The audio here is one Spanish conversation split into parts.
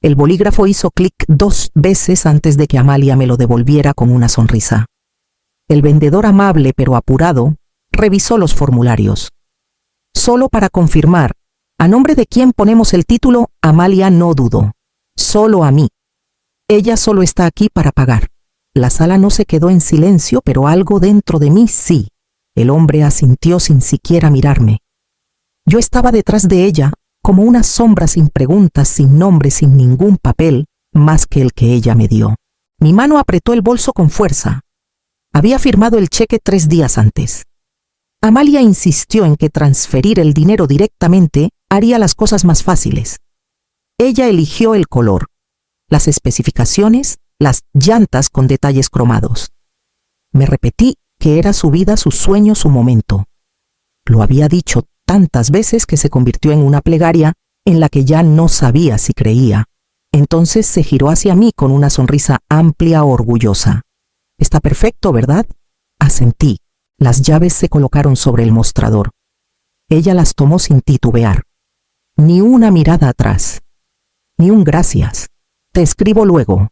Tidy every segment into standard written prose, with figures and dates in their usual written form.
El bolígrafo hizo clic 2 veces antes de que Amalia me lo devolviera con una sonrisa. El vendedor, amable pero apurado, revisó los formularios. Solo para confirmar, ¿a nombre de quién ponemos el título? Amalia no dudó. Solo a mí. Ella solo está aquí para pagar. La sala no se quedó en silencio, pero algo dentro de mí sí. El hombre asintió sin siquiera mirarme. Yo estaba detrás de ella, como una sombra sin preguntas, sin nombre, sin ningún papel, más que el que ella me dio. Mi mano apretó el bolso con fuerza. Había firmado el cheque 3 días antes. Amalia insistió en que transferir el dinero directamente haría las cosas más fáciles. Ella eligió el color, las especificaciones, las llantas con detalles cromados. Me repetí que era su vida, su sueño, su momento. Lo había dicho tantas veces que se convirtió en una plegaria en la que ya no sabía si creía. Entonces se giró hacia mí con una sonrisa amplia, orgullosa. «Está perfecto, ¿verdad?». Asentí. Las llaves se colocaron sobre el mostrador. Ella las tomó sin titubear. Ni una mirada atrás. Ni un gracias. «Te escribo luego»,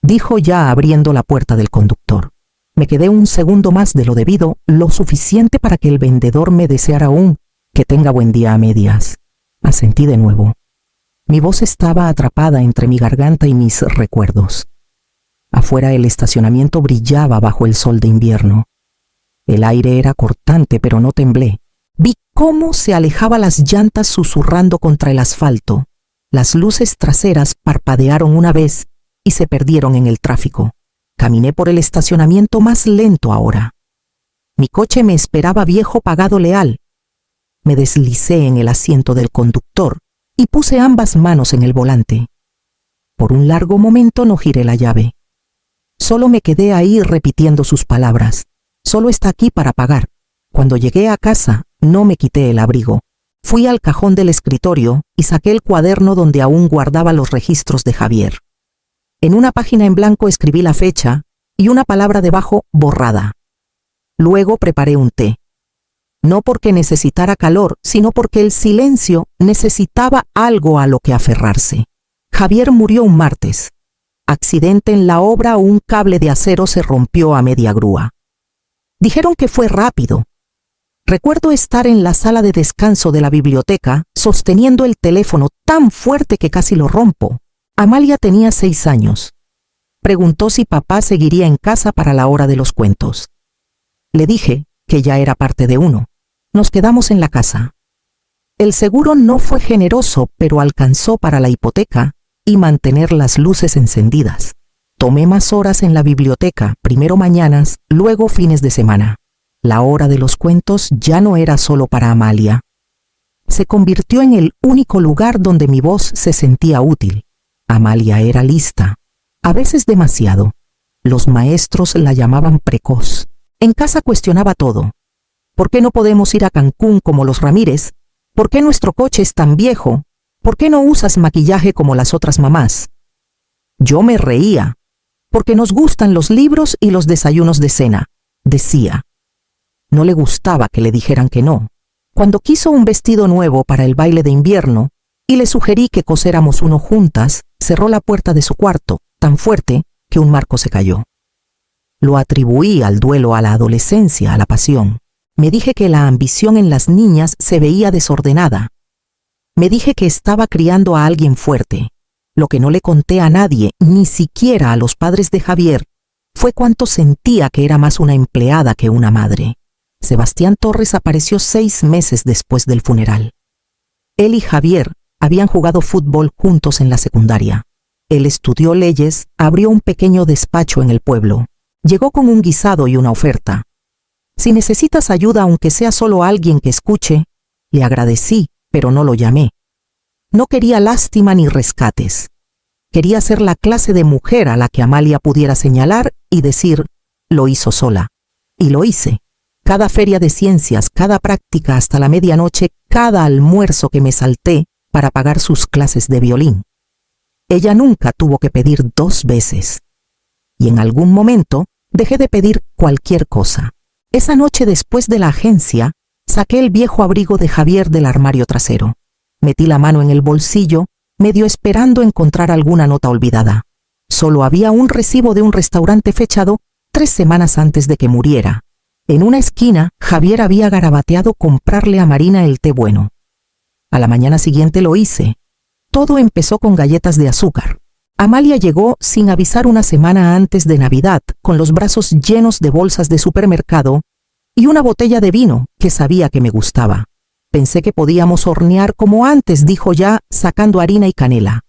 dijo ya abriendo la puerta del conductor. Me quedé un segundo más de lo debido, lo suficiente para que el vendedor me deseara un «que tenga buen día» a medias. Asentí de nuevo. Mi voz estaba atrapada entre mi garganta y mis recuerdos. Afuera el estacionamiento brillaba bajo el sol de invierno. El aire era cortante, pero no temblé. Vi cómo se alejaban las llantas susurrando contra el asfalto. Las luces traseras parpadearon una vez y se perdieron en el tráfico. Caminé por el estacionamiento más lento ahora. Mi coche me esperaba viejo, pagado, leal. Me deslicé en el asiento del conductor y puse ambas manos en el volante. Por un largo momento no giré la llave. Solo me quedé ahí repitiendo sus palabras. Solo está aquí para pagar. Cuando llegué a casa, no me quité el abrigo. Fui al cajón del escritorio y saqué el cuaderno donde aún guardaba los registros de Javier. En una página en blanco escribí la fecha y una palabra debajo borrada. Luego preparé un té. No porque necesitara calor, sino porque el silencio necesitaba algo a lo que aferrarse. Javier murió un martes. Accidente en la obra, un cable de acero se rompió a media grúa. Dijeron que fue rápido. Recuerdo estar en la sala de descanso de la biblioteca, sosteniendo el teléfono tan fuerte que casi lo rompo. Amalia tenía 6 años. Preguntó si papá seguiría en casa para la hora de los cuentos. Le dije que ya era parte de uno. Nos quedamos en la casa. El seguro no fue generoso, pero alcanzó para la hipoteca y mantener las luces encendidas. Tomé más horas en la biblioteca, primero mañanas, luego fines de semana. La hora de los cuentos ya no era solo para Amalia. Se convirtió en el único lugar donde mi voz se sentía útil. Amalia era lista, a veces demasiado. Los maestros la llamaban precoz. En casa cuestionaba todo. ¿Por qué no podemos ir a Cancún como los Ramírez? ¿Por qué nuestro coche es tan viejo? ¿Por qué no usas maquillaje como las otras mamás? Yo me reía. Porque nos gustan los libros y los desayunos de cena, decía. No le gustaba que le dijeran que no. Cuando quiso un vestido nuevo para el baile de invierno y le sugerí que coséramos uno juntas, cerró la puerta de su cuarto, tan fuerte que un marco se cayó. Lo atribuí al duelo, a la adolescencia, a la pasión. Me dije que la ambición en las niñas se veía desordenada. Me dije que estaba criando a alguien fuerte. Lo que no le conté a nadie, ni siquiera a los padres de Javier, fue cuánto sentía que era más una empleada que una madre. Sebastián Torres apareció 6 meses después del funeral. Él y Javier habían jugado fútbol juntos en la secundaria. Él estudió leyes, abrió un pequeño despacho en el pueblo. Llegó con un guisado y una oferta. Si necesitas ayuda, aunque sea solo alguien que escuche, le agradecí, pero no lo llamé. No quería lástima ni rescates. Quería ser la clase de mujer a la que Amalia pudiera señalar y decir, lo hizo sola. Y lo hice. Cada feria de ciencias, cada práctica hasta la medianoche, cada almuerzo que me salté para pagar sus clases de violín. Ella nunca tuvo que pedir 2 veces. Y en algún momento dejé de pedir cualquier cosa. Esa noche, después de la agencia, saqué el viejo abrigo de Javier del armario trasero. Metí la mano en el bolsillo, medio esperando encontrar alguna nota olvidada. Solo había un recibo de un restaurante fechado 3 semanas antes de que muriera. En una esquina, Javier había garabateado comprarle a Marina el té bueno. A la mañana siguiente lo hice. Todo empezó con galletas de azúcar. Amalia llegó sin avisar una semana antes de Navidad, con los brazos llenos de bolsas de supermercado y una botella de vino que sabía que me gustaba. Pensé que podíamos hornear como antes, dijo ya, sacando harina y canela.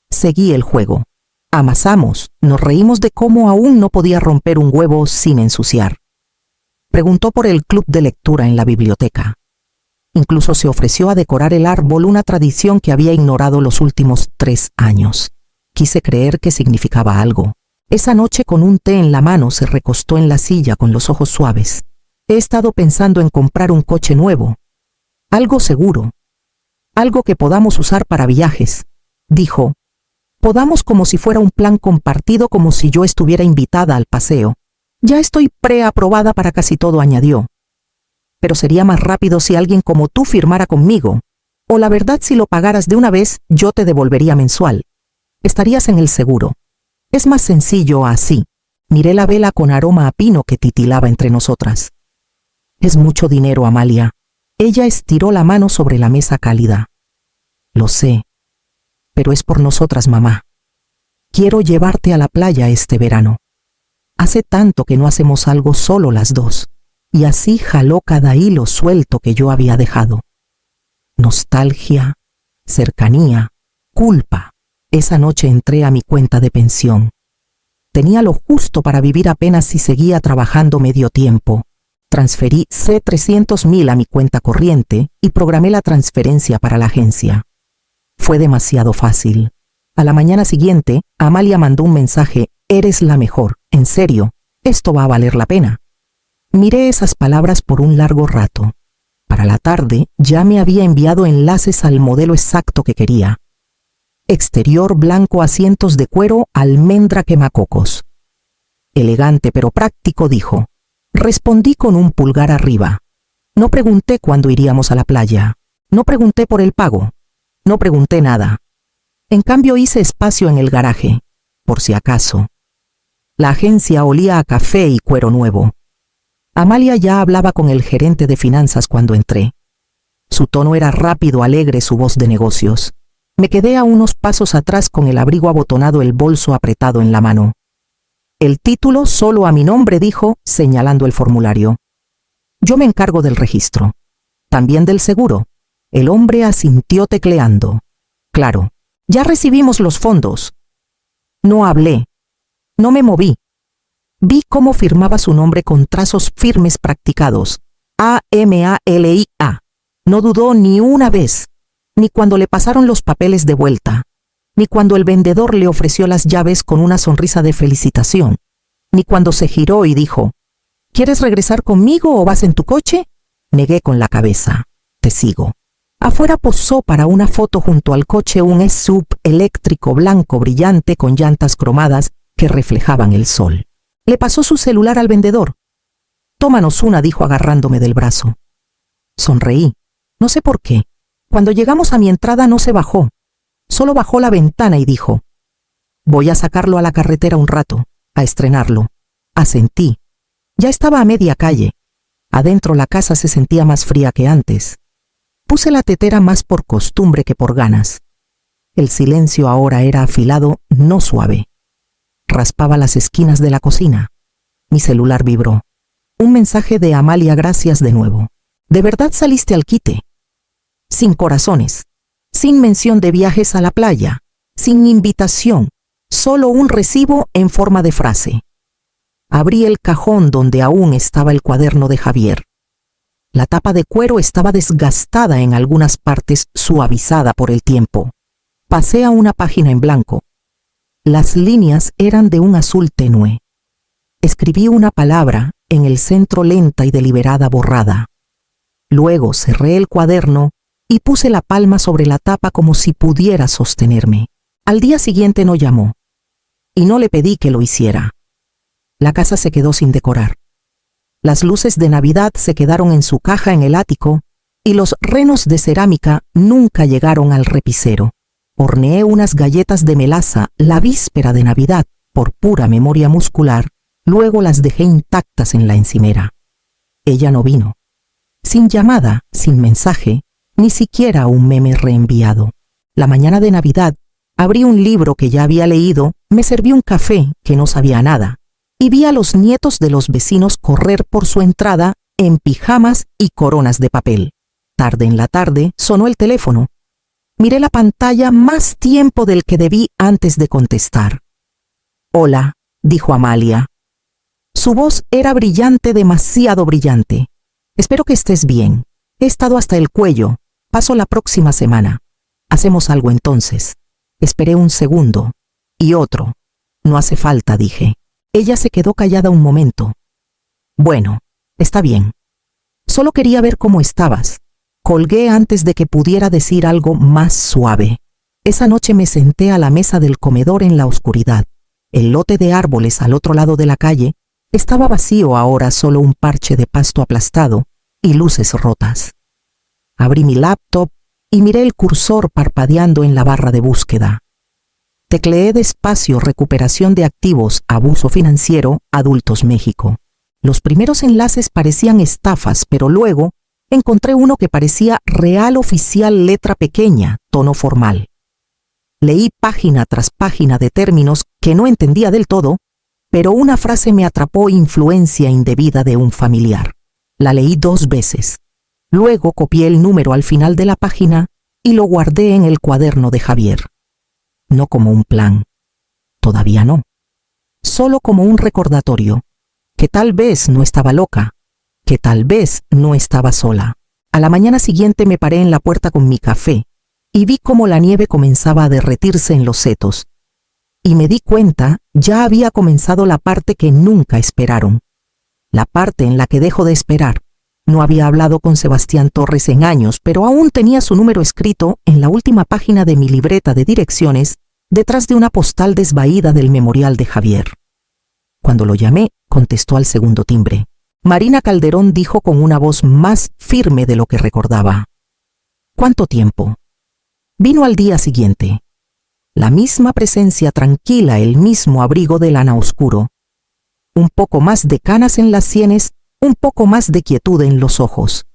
Seguí el juego. Amasamos, nos reímos de cómo aún no podía romper un huevo sin ensuciar. Preguntó por el club de lectura en la biblioteca. Incluso se ofreció a decorar el árbol, una tradición que había ignorado los últimos 3 años. Quise creer que significaba algo. Esa noche, con un té en la mano, se recostó en la silla con los ojos suaves. He estado pensando en comprar un coche nuevo. Algo seguro. Algo que podamos usar para viajes. Dijo, podamos como si fuera un plan compartido, como si yo estuviera invitada al paseo. Ya estoy preaprobada para casi todo, añadió. Pero sería más rápido si alguien como tú firmara conmigo. O la verdad, si lo pagaras de una vez, yo te devolvería mensual. Estarías en el seguro. Es más sencillo así. Miré la vela con aroma a pino que titilaba entre nosotras. Es mucho dinero, Amalia. Ella estiró la mano sobre la mesa cálida. Lo sé, pero es por nosotras, mamá. Quiero llevarte a la playa este verano. Hace tanto que no hacemos algo solo las dos. Y así jaló cada hilo suelto que yo había dejado. Nostalgia, cercanía, culpa. Esa noche entré a mi cuenta de pensión. Tenía lo justo para vivir apenas si seguía trabajando medio tiempo. Transferí $300,000 a mi cuenta corriente y programé la transferencia para la agencia. Fue demasiado fácil. A la mañana siguiente, Amalia mandó un mensaje: eres la mejor, en serio, esto va a valer la pena. Miré esas palabras por un largo rato. Para la tarde ya me había enviado enlaces al modelo exacto que quería. Exterior blanco, asientos de cuero, almendra quemacocos. Elegante pero práctico, dijo. Respondí con un pulgar arriba. No pregunté cuándo iríamos a la playa. No pregunté por el pago. No pregunté nada. En cambio hice espacio en el garaje, por si acaso. La agencia olía a café y cuero nuevo. Amalia ya hablaba con el gerente de finanzas cuando entré. Su tono era rápido, alegre, su voz de negocios. Me quedé a unos pasos atrás con el abrigo abotonado, el bolso apretado en la mano. El título solo a mi nombre, dijo, señalando el formulario. Yo me encargo del registro. También del seguro. El hombre asintió tecleando. Claro, ya recibimos los fondos. No hablé. No me moví. Vi cómo firmaba su nombre con trazos firmes practicados. AMALIA. No dudó ni una vez, ni cuando le pasaron los papeles de vuelta, ni cuando el vendedor le ofreció las llaves con una sonrisa de felicitación, ni cuando se giró y dijo, ¿quieres regresar conmigo o vas en tu coche? Negué con la cabeza. Te sigo. Afuera posó para una foto junto al coche un SUV eléctrico blanco brillante con llantas cromadas que reflejaban el sol. Le pasó su celular al vendedor. Tómanos una, dijo agarrándome del brazo. Sonreí. No sé por qué. Cuando llegamos a mi entrada no se bajó. Solo bajó la ventana y dijo, voy a sacarlo a la carretera un rato, a estrenarlo. Asentí. Ya estaba a media calle. Adentro la casa se sentía más fría que antes. Puse la tetera más por costumbre que por ganas. El silencio ahora era afilado, no suave. Raspaba las esquinas de la cocina. Mi celular vibró. Un mensaje de Amalia: gracias de nuevo. ¿De verdad saliste al quite? Sin corazones, sin mención de viajes a la playa, sin invitación, solo un recibo en forma de frase. Abrí el cajón donde aún estaba el cuaderno de Javier. La tapa de cuero estaba desgastada en algunas partes, suavizada por el tiempo. Pasé a una página en blanco. Las líneas eran de un azul tenue. Escribí una palabra en el centro, lenta y deliberada, borrada. Luego cerré el cuaderno y puse la palma sobre la tapa como si pudiera sostenerme. Al día siguiente no llamó, y no le pedí que lo hiciera. La casa se quedó sin decorar. Las luces de Navidad se quedaron en su caja en el ático y los renos de cerámica nunca llegaron al repisero. Horneé unas galletas de melaza la víspera de Navidad por pura memoria muscular, luego las dejé intactas en la encimera. Ella no vino. Sin llamada, sin mensaje, ni siquiera un meme reenviado. La mañana de Navidad, abrí un libro que ya había leído, me serví un café que no sabía nada, y vi a los nietos de los vecinos correr por su entrada en pijamas y coronas de papel. Tarde en la tarde sonó el teléfono. Miré la pantalla más tiempo del que debí antes de contestar. «Hola», dijo Amalia. Su voz era brillante, demasiado brillante. «Espero que estés bien. He estado hasta el cuello. Paso la próxima semana. Hacemos algo entonces». Esperé un segundo. Y otro. «No hace falta», dije. Ella se quedó callada un momento. «Bueno, está bien. Solo quería ver cómo estabas». Colgué antes de que pudiera decir algo más suave. Esa noche me senté a la mesa del comedor en la oscuridad. El lote de árboles al otro lado de la calle estaba vacío ahora, solo un parche de pasto aplastado y luces rotas. Abrí mi laptop y miré el cursor parpadeando en la barra de búsqueda. Tecleé despacio recuperación de activos, abuso financiero, Adultos México. Los primeros enlaces parecían estafas, pero luego encontré uno que parecía real oficial, letra pequeña, tono formal. Leí página tras página de términos que no entendía del todo, pero una frase me atrapó: influencia indebida de un familiar. La leí 2 veces. Luego copié el número al final de la página y lo guardé en el cuaderno de Javier. No como un plan. Todavía no. Solo como un recordatorio. Que tal vez no estaba loca. Que tal vez no estaba sola. A la mañana siguiente me paré en la puerta con mi café y vi cómo la nieve comenzaba a derretirse en los setos. Y me di cuenta, ya había comenzado la parte que nunca esperaron. La parte en la que dejo de esperar. No había hablado con Sebastián Torres en años, pero aún tenía su número escrito en la última página de mi libreta de direcciones, detrás de una postal desvaída del memorial de Javier. Cuando lo llamé, contestó al segundo timbre. Marina Calderón, dijo con una voz más firme de lo que recordaba. ¿Cuánto tiempo? Vino al día siguiente. La misma presencia tranquila, el mismo abrigo de lana oscuro. Un poco más de canas en las sienes, un poco más de quietud en los ojos.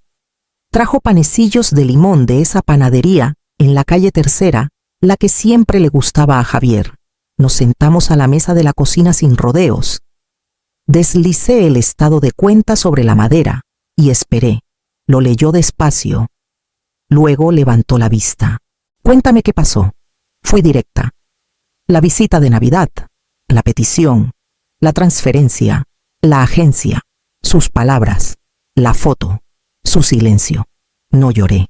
Trajo panecillos de limón de esa panadería en la calle Tercera, la que siempre le gustaba a Javier. Nos sentamos a la mesa de la cocina sin rodeos. Deslicé el estado de cuenta sobre la madera y esperé. Lo leyó despacio. Luego levantó la vista. «Cuéntame qué pasó». Fui directa. La visita de Navidad, la petición, la transferencia, la agencia, sus palabras, la foto, su silencio. No lloré.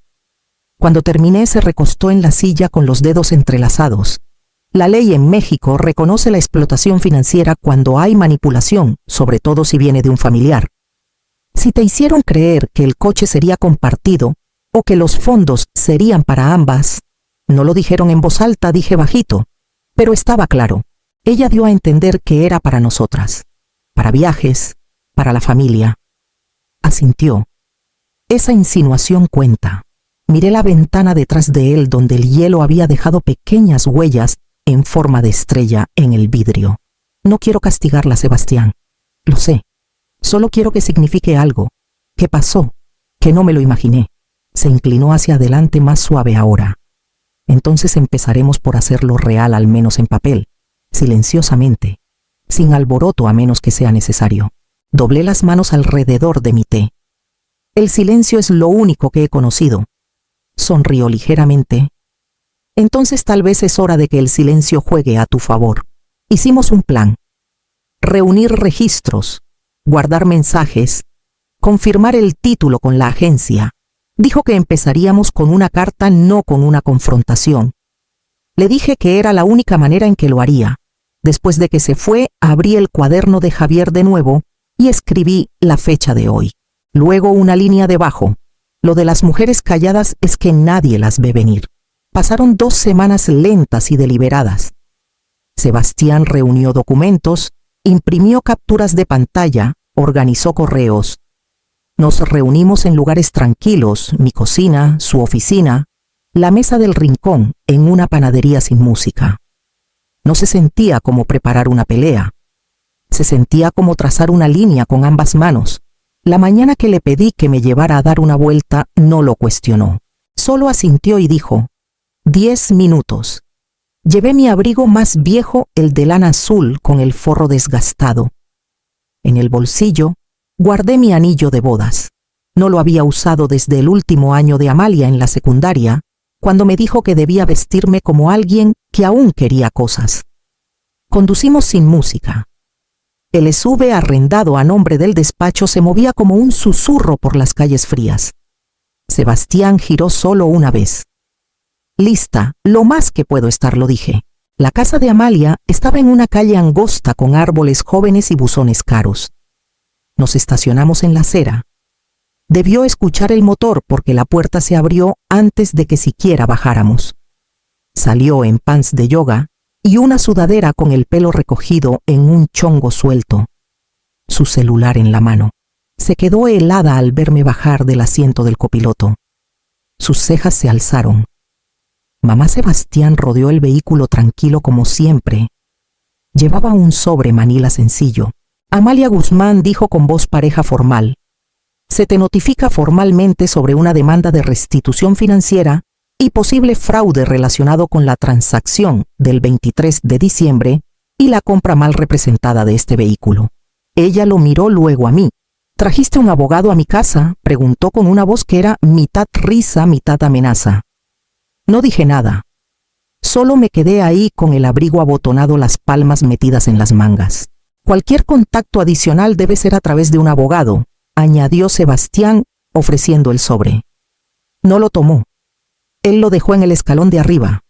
Cuando terminé, se recostó en la silla con los dedos entrelazados. La ley en México reconoce la explotación financiera cuando hay manipulación, sobre todo si viene de un familiar. Si te hicieron creer que el coche sería compartido o que los fondos serían para ambas, no lo dijeron en voz alta, dije bajito, pero estaba claro. Ella dio a entender que era para nosotras, para viajes, para la familia. Asintió. Esa insinuación cuenta. Miré la ventana detrás de él donde el hielo había dejado pequeñas huellas en forma de estrella en el vidrio. No quiero castigarla, Sebastián. Lo sé. Solo quiero que signifique algo. ¿Qué pasó? Que no me lo imaginé. Se inclinó hacia adelante, más suave ahora. Entonces empezaremos por hacerlo real, al menos en papel, silenciosamente, sin alboroto a menos que sea necesario. Doblé las manos alrededor de mi té. El silencio es lo único que he conocido. Sonrió ligeramente. Entonces tal vez es hora de que el silencio juegue a tu favor. Hicimos un plan. Reunir registros, guardar mensajes, confirmar el título con la agencia. Dijo que empezaríamos con una carta, no con una confrontación. Le dije que era la única manera en que lo haría. Después de que se fue, abrí el cuaderno de Javier de nuevo y escribí la fecha de hoy. Luego una línea debajo. Lo de las mujeres calladas es que nadie las ve venir. Pasaron 2 semanas lentas y deliberadas. Sebastián reunió documentos, imprimió capturas de pantalla, organizó correos. Nos reunimos en lugares tranquilos, mi cocina, su oficina. La mesa del rincón en una panadería sin música. No se sentía como preparar una pelea. Se sentía como trazar una línea con ambas manos. La mañana que le pedí que me llevara a dar una vuelta, no lo cuestionó. Solo asintió y dijo: 10 minutos. Llevé mi abrigo más viejo, el de lana azul con el forro desgastado. En el bolsillo guardé mi anillo de bodas. No lo había usado desde el último año de Amalia en la secundaria, cuando me dijo que debía vestirme como alguien que aún quería cosas. Conducimos sin música. El SUV arrendado a nombre del despacho se movía como un susurro por las calles frías. Sebastián giró solo una vez. Lista, lo más que puedo estar, lo dije. La casa de Amalia estaba en una calle angosta con árboles jóvenes y buzones caros. Nos estacionamos en la acera. Debió escuchar el motor porque la puerta se abrió antes de que siquiera bajáramos. Salió en pants de yoga y una sudadera con el pelo recogido en un chongo suelto. Su celular en la mano. Se quedó helada al verme bajar del asiento del copiloto. Sus cejas se alzaron. Mamá Sebastián rodeó el vehículo tranquilo como siempre. Llevaba un sobre manila sencillo. Amalia Guzmán dijo con voz pareja formal: se te notifica formalmente sobre una demanda de restitución financiera y posible fraude relacionado con la transacción del 23 de diciembre y la compra mal representada de este vehículo. Ella lo miró luego a mí. ¿Trajiste un abogado a mi casa?, preguntó con una voz que era mitad risa, mitad amenaza. No dije nada. Solo me quedé ahí con el abrigo abotonado, las palmas metidas en las mangas. Cualquier contacto adicional debe ser a través de un abogado, añadió Sebastián, ofreciendo el sobre. No lo tomó. Él lo dejó en el escalón de arriba.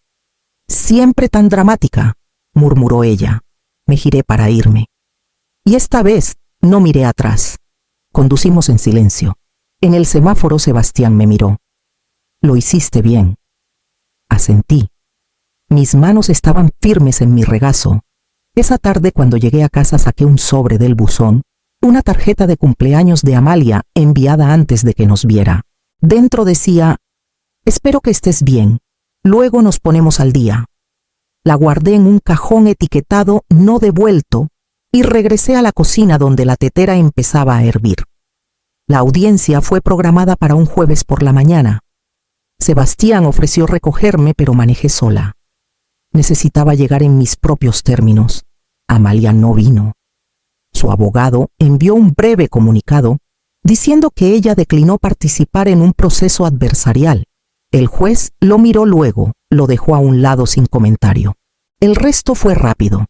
Siempre tan dramática, murmuró ella. Me giré para irme. Y esta vez no miré atrás. Conducimos en silencio. En el semáforo Sebastián me miró. Lo hiciste bien. Asentí. Mis manos estaban firmes en mi regazo. Esa tarde, cuando llegué a casa, saqué un sobre del buzón, una tarjeta de cumpleaños de Amalia enviada antes de que nos viera. Dentro decía: espero que estés bien, luego nos ponemos al día. La guardé en un cajón etiquetado no devuelto y regresé a la cocina donde la tetera empezaba a hervir. La audiencia fue programada para un jueves por la mañana. Sebastián ofreció recogerme, pero manejé sola. Necesitaba llegar en mis propios términos. Amalia no vino. Su abogado envió un breve comunicado diciendo que ella declinó participar en un proceso adversarial. El juez lo miró luego, lo dejó a un lado sin comentario. El resto fue rápido.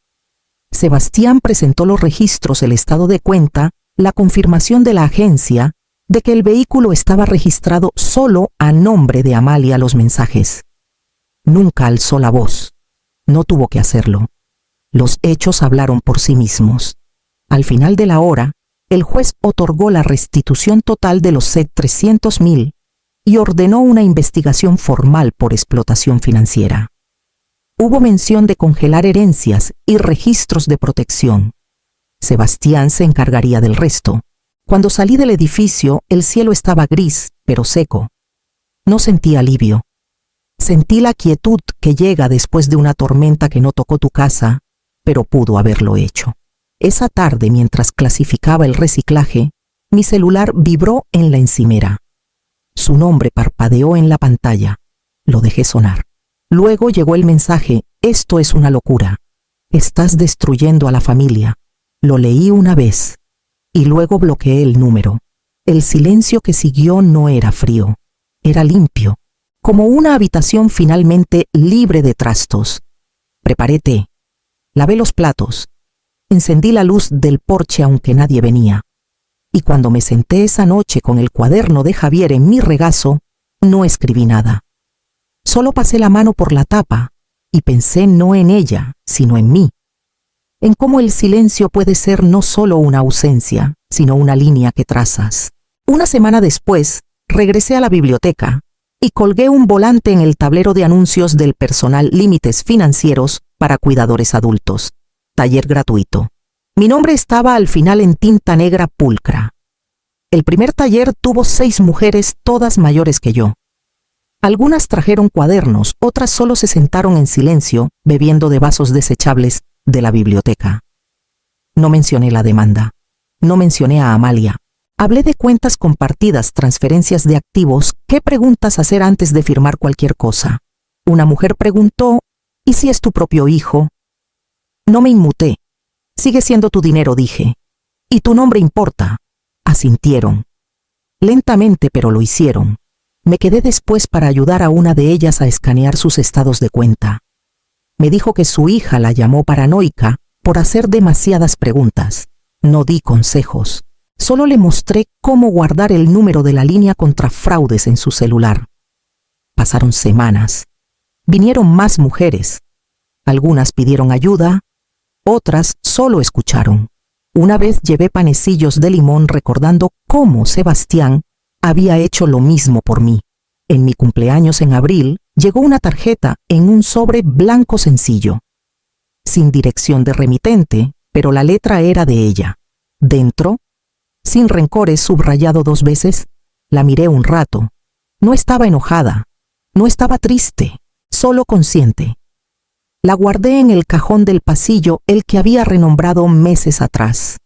Sebastián presentó los registros, el estado de cuenta, la confirmación de la agencia de que el vehículo estaba registrado solo a nombre de Amalia. Los mensajes. Nunca alzó la voz. No tuvo que hacerlo. Los hechos hablaron por sí mismos. Al final de la hora, el juez otorgó la restitución total de los 300.000 y ordenó una investigación formal por explotación financiera. Hubo mención de congelar herencias y registros de protección. Sebastián se encargaría del resto. Cuando salí del edificio, el cielo estaba gris, pero seco. No sentí alivio. Sentí la quietud que llega después de una tormenta que no tocó tu casa, pero pudo haberlo hecho. Esa tarde, mientras clasificaba el reciclaje, mi celular vibró en la encimera. Su nombre parpadeó en la pantalla. Lo dejé sonar. Luego llegó el mensaje: esto es una locura. Estás destruyendo a la familia. Lo leí una vez y luego bloqueé el número. El silencio que siguió no era frío, era limpio, como una habitación finalmente libre de trastos. Preparé té, lavé los platos, encendí la luz del porche aunque nadie venía. Y cuando me senté esa noche con el cuaderno de Javier en mi regazo, no escribí nada. Solo pasé la mano por la tapa y pensé no en ella, sino en mí. En cómo el silencio puede ser no solo una ausencia, sino una línea que trazas. Una semana después, regresé a la biblioteca y colgué un volante en el tablero de anuncios del personal Límites Financieros para Cuidadores Adultos. Taller gratuito. Mi nombre estaba al final en tinta negra pulcra. El primer taller tuvo 6 mujeres, todas mayores que yo. Algunas trajeron cuadernos, otras solo se sentaron en silencio, bebiendo de vasos desechables de la biblioteca. No mencioné la demanda. No mencioné a Amalia. Hablé de cuentas compartidas, transferencias de activos, qué preguntas hacer antes de firmar cualquier cosa. Una mujer preguntó, ¿y si es tu propio hijo? No me inmuté. Sigue siendo tu dinero, dije. ¿Y tu nombre importa? Asintieron. Lentamente, pero lo hicieron. Me quedé después para ayudar a una de ellas a escanear sus estados de cuenta. Me dijo que su hija la llamó paranoica por hacer demasiadas preguntas. No di consejos. Solo le mostré cómo guardar el número de la línea contra fraudes en su celular. Pasaron semanas. Vinieron más mujeres. Algunas pidieron ayuda, otras solo escucharon. Una vez llevé panecillos de limón recordando cómo Sebastián había hecho lo mismo por mí. En mi cumpleaños en abril llegó una tarjeta en un sobre blanco sencillo, sin dirección de remitente, pero la letra era de ella. Dentro, sin rencores, subrayado 2 veces, la miré un rato. No estaba enojada, no estaba triste, solo consciente. La guardé en el cajón del pasillo, el que había renombrado meses atrás.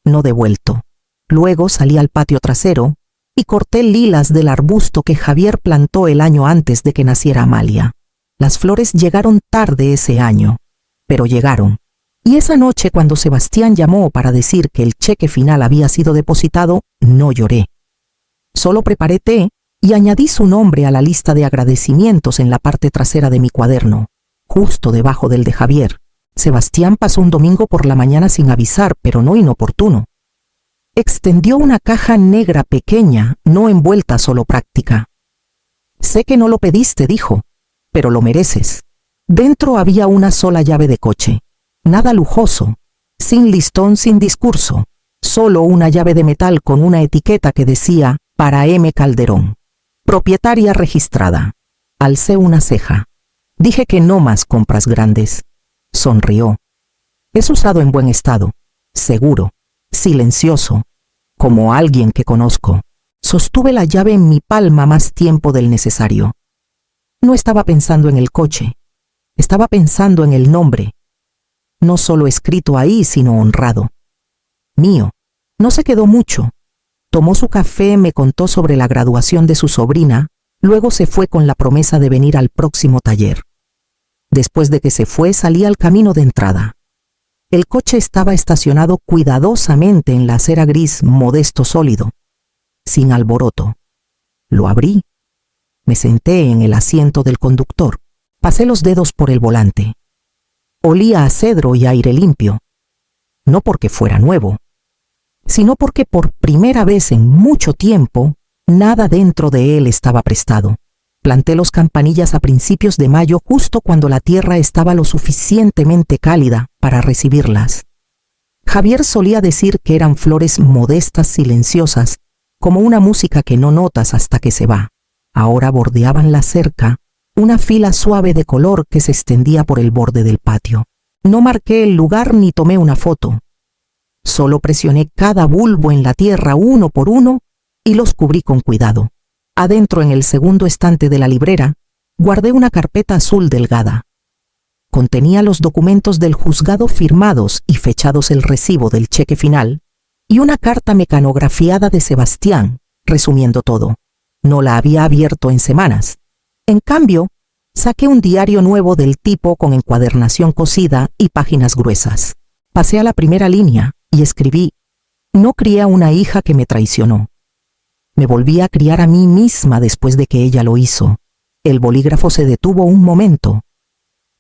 No devuelto. Luego salí al patio trasero y corté lilas del arbusto que Javier plantó el año antes de que naciera Amalia. Las flores llegaron tarde ese año, pero llegaron. Y esa noche, cuando Sebastián llamó para decir que el cheque final había sido depositado, no lloré. Solo preparé té y añadí su nombre a la lista de agradecimientos en la parte trasera de mi cuaderno, justo debajo del de Javier. Sebastián pasó un domingo por la mañana sin avisar, pero no inoportuno. Extendió una caja negra pequeña, no envuelta, solo práctica. Sé que no lo pediste, dijo, pero lo mereces. Dentro había una sola llave de coche. Nada lujoso, sin listón, sin discurso, solo una llave de metal con una etiqueta que decía para M. Calderón, propietaria registrada. Alcé una ceja. Dije que no más compras grandes. Sonrió. Es usado en buen estado, seguro, silencioso, como alguien que conozco. Sostuve la llave en mi palma más tiempo del necesario. No estaba pensando en el coche, estaba pensando en el nombre. No solo escrito ahí, sino honrado. Mío. No se quedó mucho. Tomó su café, me contó sobre la graduación de su sobrina, luego se fue con la promesa de venir al próximo taller. Después de que se fue, salí al camino de entrada. El coche estaba estacionado cuidadosamente en la acera gris, modesto, sólido, sin alboroto. Lo abrí. Me senté en el asiento del conductor. Pasé los dedos por el volante. Olía a cedro y aire limpio, no porque fuera nuevo, sino porque por primera vez en mucho tiempo, nada dentro de él estaba prestado. Planté los campanillas a principios de mayo, justo cuando la tierra estaba lo suficientemente cálida para recibirlas. Javier solía decir que eran flores modestas, silenciosas, como una música que no notas hasta que se va. Ahora bordeaban la cerca, una fila suave de color que se extendía por el borde del patio. No marqué el lugar ni tomé una foto. Solo presioné cada bulbo en la tierra uno por uno y los cubrí con cuidado. Adentro, en el segundo estante de la librera, guardé una carpeta azul delgada. Contenía los documentos del juzgado firmados y fechados, el recibo del cheque final y una carta mecanografiada de Sebastián, resumiendo todo. No la había abierto en semanas. En cambio, saqué un diario nuevo del tipo con encuadernación cosida y páginas gruesas. Pasé a la primera línea y escribí: no crié a una hija que me traicionó. Me volví a criar a mí misma después de que ella lo hizo. El bolígrafo se detuvo un momento.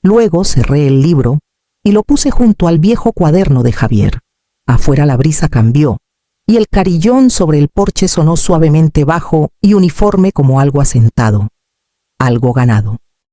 Luego cerré el libro y lo puse junto al viejo cuaderno de Javier. Afuera la brisa cambió y el carillón sobre el porche sonó suavemente bajo y uniforme, como algo asentado, algo ganado.